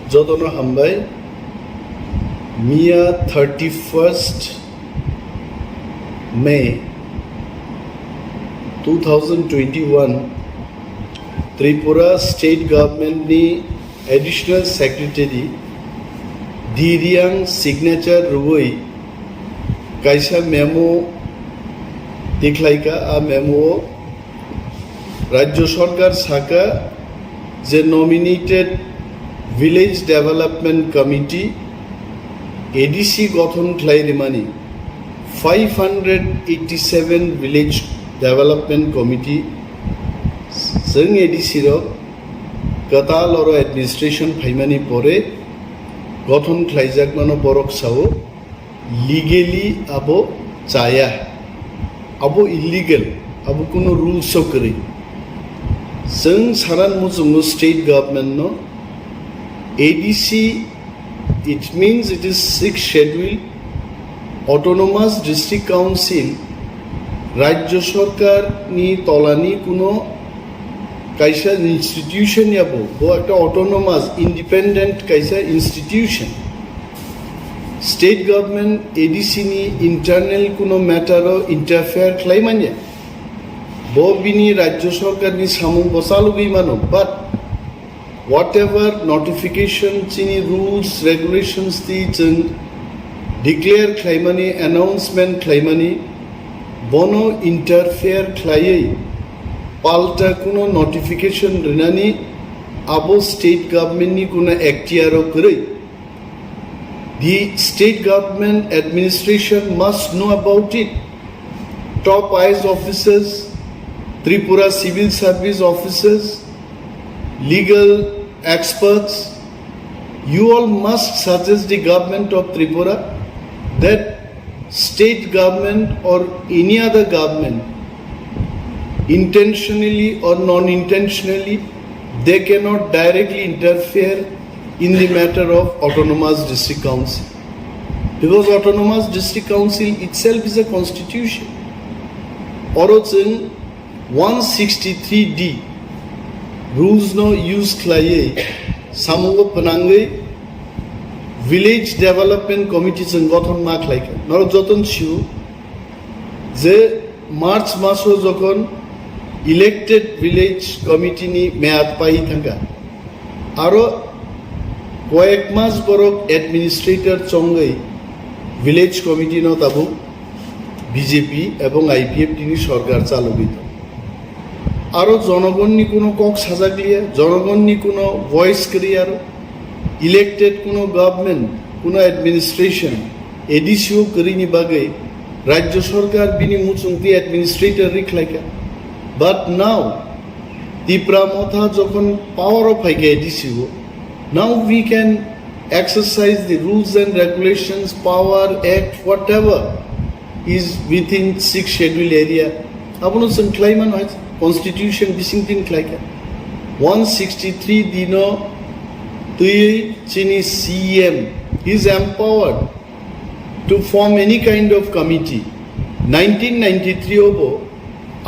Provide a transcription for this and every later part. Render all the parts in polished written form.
Jodono Hambai Mia 31st May 2021 Tripura State Government ni Additional Secretary Diriang Signature Rui Kaisa Memo Diklaika a memo Rajya Sarkar Saka the nominated Village Development Committee ADC গঠন clairimani 587 Village Development Committee जों ADC रो कताल और administration फाइमानी परे गठन claijak mano borok sao legally abo chaya abo illegal abo kuno rules sokri जों saran mujungno state government no ADC, it means it is 6th schedule, autonomous district council, Rajya Sarkar ni tolani kuno kaisa institution yabo, bo ekta autonomous, independent kaisa institution. State government ADC ni internal kuno matter interfere klaimanya. Bo bini Rajya Sarkar ni samung bosalu bimano, but whatever notification chini rules regulations ti chung declare claimani announcement claimani bono interfere claye palta kuno notification rinani abo state government ni kuno actiaro kore the state government administration must know about it top IAS officers Tripura civil service officers legal experts, you all must suggest the government of Tripura that state government or any other government, intentionally or non-intentionally, they cannot directly interfere in the matter of autonomous district council. Because autonomous district council itself is a constitution. Orochen 163D rules no use claye samugo panangai village development committee সংগঠন না claike nor joton chiu je march maso jokhon elected village committee ni mead pai thanga aro koyek mas borok administrator chongai village committee no tabu BJP এবং IPF তিনি সরকার চালবিত আরো জনগণনি কোনো cock সাজাগলিয়া জনগণনি কোনো voice ক্রিয়ার elected কোনো government কোনো administration এডিসিও করিনি বাগে রাজ্য সরকার বিনি মুচুংতি অ্যাডমিনিস্ট্রেটর রিখলাইকা বাট নাও ত্রিপুরা মথা যখন পাওয়ার অফ হাইকে এডিসিও now we can exercise the rules and regulations power act whatever is within 6th schedule area আপনো সংক্লাইমান হয় Constitution bisingtin klaika 163 dino tui chini CM is empowered to form any kind of committee 1993 obo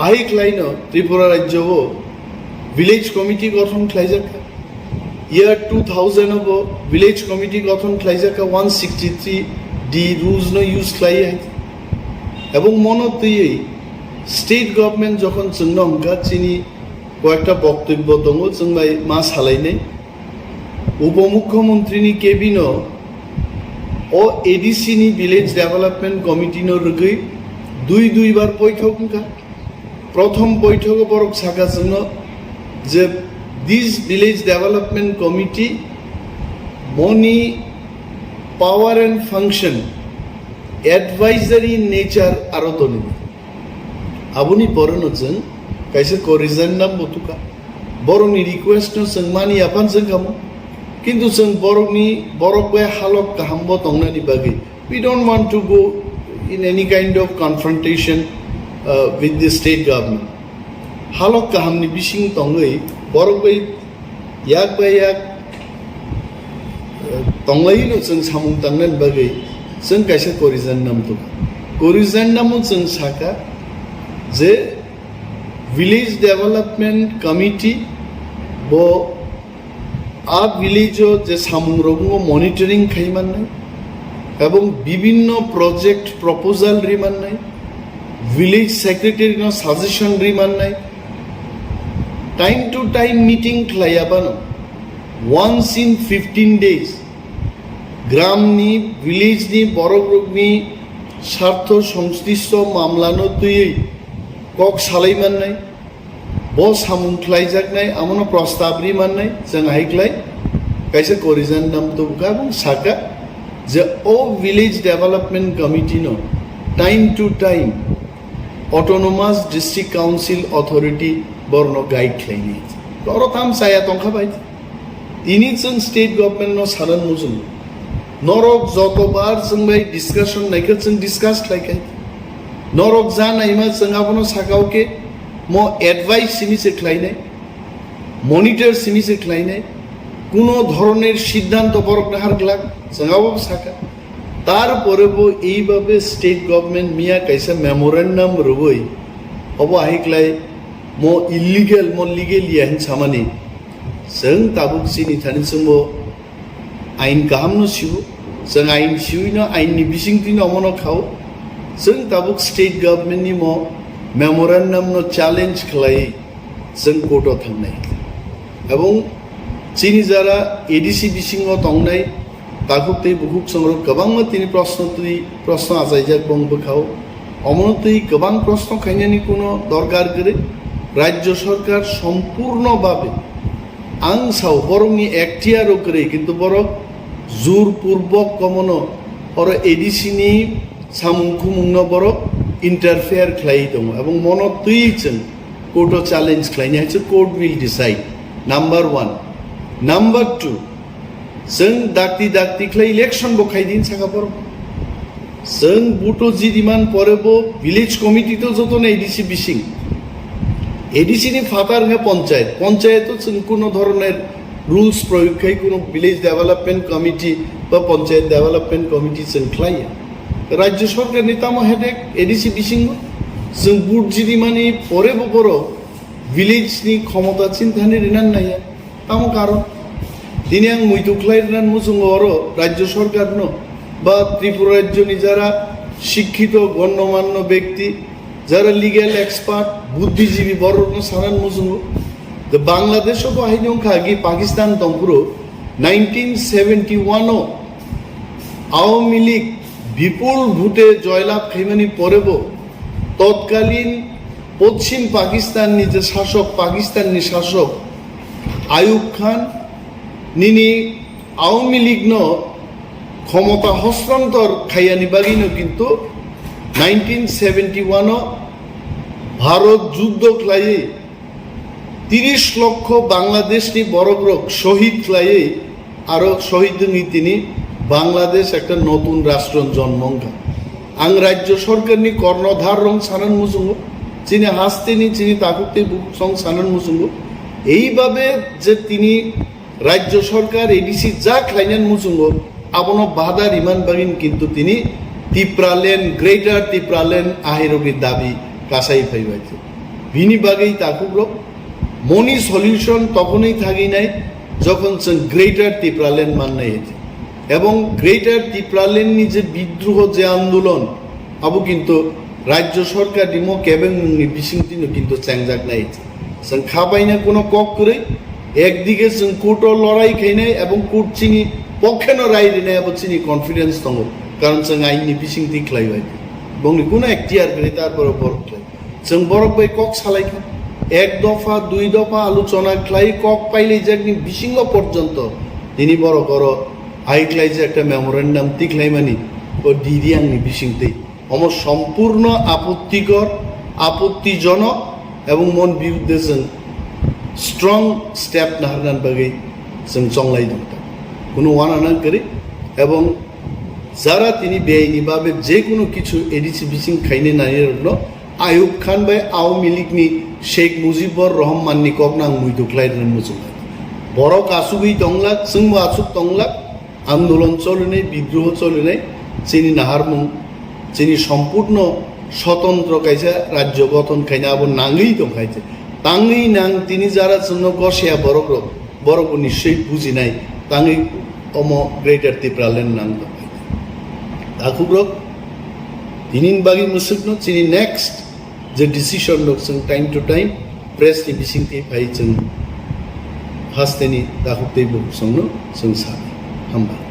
ai klaino Tripura rajyo bo village committee গঠন klaijaka year 2000 obo village committee গঠন klaijaka 163 d rules no use klai এবং মনো তুই State government যখন চুংনংকা চিনি কয়েকটা বক্তব্য দङ जोंबाय मा सालायनाय उपमुख्यमंत्रीनि केबिनो ও এডিসি নি ভিলেজ ডেভেলপমেন্ট কমিটি নো রগৈ দুইবার বৈঠককা প্রথম বৈঠক বরক সাকা জন্য যে দিস ভিলেজ ডেভেলপমেন্ট কমিটি মনি power and function advisory nature আরো তনি abuni borono jeng kaisa correction nam botuka boroni request no sengmani apan sengkamo kintu seng borok be halok kahambo tongnani bagi we don't want to go in any kind of confrontation with the state government halok kahamni bising tongai borok be yak tonglai no seng samung tangnan bagi seng kaisa correction nam to correction nam seng saka যে village development committee bo आ विलेजो जे सामुं रगुंगो monitoring खाइमान्नाय एवं विभिन्न project proposal रिमान्नाय विलेज सेक्रेटरी नो सजेशन रिमान्नाय टाइम टू टाइम मीटिंग खालायाबानो once in 15 days ग्रामनि विलेजनि बर'ग्रुपनि स्वार्थ संश्लिष्ट मामलानो तुयै कक सालायमान्नाय ब सामुं खालायजाकनाय आमनो प्रस्ताब रिमान्नाय जों हाइक्लाय कैसे करिजान नाम तो बुका बं साका जे ओ विलेज डेवलपमेंट कमिटी नो time to time autonomous district council authority बरनो गाइड खालायनि तरो ताम साया तंखाबाय इनि जों स्टेट गवर्नमेंट नो सारन मुजुं नरक जतबार जों बाय डिस्कशन नायखो जों डिस्कस खालायखाय नरक जानायमा जों आबनो साकावके मो एडवाइस सिमिसे खालायनाय मनिटर सिमिसे खालायनाय কোনো ধরনের সিদ্ধান্ত বরক নাহার গ্লাক जोंहाबो साका तारपरेबो এইভাবে स्टेट गवर्नमेंट मिया कैसे मेमोरेंडम रबोय अब आहिक्लाय मो इलीगल मो लीगल यान सामानि जों ताबुक सिनि थानि जोंबो आइन गाहामनो सिबो जों आइन सिउइनो आइननि बिसिंथिनो अमनो खाव जों ताबुक स्टेट गवर्नमेंट नि मो मेमोरेंडम नो चैलेंज खालाय जों कोर्टआव थांनाय এবং चीनी जरा एडीसी बिसिङाव तंनाय ताकुतै बुहुक संग्रह गोबां तिनि प्रश्न आजायजाक बंबखाव अमनतै गोबां प्रश्न खायनायनि कोनो दरकार करे राज्य सरकार सम्पूर्णभावे आं साव बरंनि एक्टियार करे किन्तु बरं जोरपूर्वक कमनो और एडीसी नि सामुंखुमुंनो बरं इंटरफेयर खालाय दं एवं मनतै जों कोर्टआव चैलेंज खालायनाय court will decide number 1 number 2 जों दाक्ति खालाय इलेक्शन बखायदिन साखाफोर जों बुटो जिदिमान परेबो विलेज कमिटी तो जतन एडीसी बिसिं एडीसी नि फातार है पंचायत तो जों कोनो धरনের रूल्स प्रयोग खाय कोनो विलेज डेवलपमेंट कमिटी बा पंचायत डेवलपमेंट कमिटी जों खालाया राज्य सरकार नि तामो हेडेक एडीसी बिसिं जों बुट जिदिमानि परेबो बरो विलेज नि क्षमता चिन्तानि रिनान नाया तामो कारण दिने आं मैथुख्लायनान मुजुंगरो राज्य सरकार नो बा त्रिपुरा राज्यनि जारा शिक्षित गण्यमान्य व्यक्ति जारा लीगल एक्सपार्ट बुद्धिजीवी बरनो सानान मुजुंगो द बांग्लादेश तो हाइनो खागी पाकिस्तान तंपुरो 1971 आवामी लीग विपुल भोटे जयलाभ खाइमानि परेबो तत्कालीन पश्चिम पाकिस्तान नि जे शासक पाकिस्ताननि शासक आयुब खान निनी आवामी लीग नो क्षमता हस्तांतर खायानि बागिनो किन्तु 1971 भारत युद्ध खालायै 30 लक्ष बांग्लादेशनि बरग्रक शहीद खालायै आरो शहीद दोङै तिनि बांग्लादेश एक नतुन राष्ट्र जन्मंखा आं राज्य सरकारनि कर्णधार रं सानान मुजुंगो चिनि हास्तेनि चिनि ताकुते बुकसं सानान मुजुंगो এইভাবে যে তিনি রাজ্য সরকার এডিসি যা খাইনান মুজুঙ্গো আবনো বাধা রিমান বাগিন কিন্তু তিনি তিপ্রালেন গ্রেটার তিপ্রালেন আহিরগি দাবি কাসাই ফাইবাইছে বিনি বাগেই তাকুগ্র মনি সলিউশন তখনই থাকি নাই যখন গ্রেটার তিপ্রালেন মান্নাই হয়েছে এবং গ্রেটার তিপ্রালেন নি যে বিদ্রোহ যে আন্দোলন আবু কিন্তু রাজ্য সরকার ডিমো কেবেং বিসিংতিনো কিন্তু চ্যাংজাক নাইছে जों खाबायना कोनो कक करे एकदिके जों कोर्टआव लड़ाई खायनाय एवं कोर्ट चिनि पक्षेनो राय दिनायाबो चिनि कन्फिडेंस दङ कारण जों आइननि बिसिंथि खालायबाय बंनि कोनो एक्टियार करे तारपरे बरक खाय जों बरक बाय कक सालायखा एक दफा दुई दफा आलोचना खाय कक पाइले जाकनि बिसिंग पर्यन्त दिनि बरक करो हाइक्लाय जे একটা मेमोरेंडम तिख्लायमानि ओ दिदि आंनि बिसिंथि अम सम्पूर्ण आपत्तिकर आपत्तिजनक एवं मन बिरुद्धे जों स्ट्रं स्टेप नाहरनान बागै जों चंलाय दं कोनो वानाना करे एवं যারা তিনি বেআইনিভাবে যে কোনো কিছু এডিসি বিসিং খাইনে নাইরলো আইয়ুব খান বাই আওয়ামী লীগনি শেখ মুজিবুর রহমাননি কগনাং মুইদুख्लायदों मुजुंगा बड़ आसुगै दंला जोंबो आसुग दंला आंदोलन चलिनाय विद्रोह चलिनाय जोंनि नाहारमुं जोंनि सम्पूर्ण स्वतंत्र कायसा राज्य गठन खायना आबो नाङै दंखायसे ताङै नां तिनि जारा जोंनो गसेया बरग्र बर'बो निश्चय बुजिनाय ताङै अम ग्रेटार तिप्रालेन नांगौ दाखुग्रक दिनिन बागै मुसुकनो चिनि नेक्स्ट जे डिसिसन दं जों टाइम टू टाइम प्रेस नि बिसिंथि फाय जों हास्तेनि दाखुकतै बुक संनो जों सानो हामबाय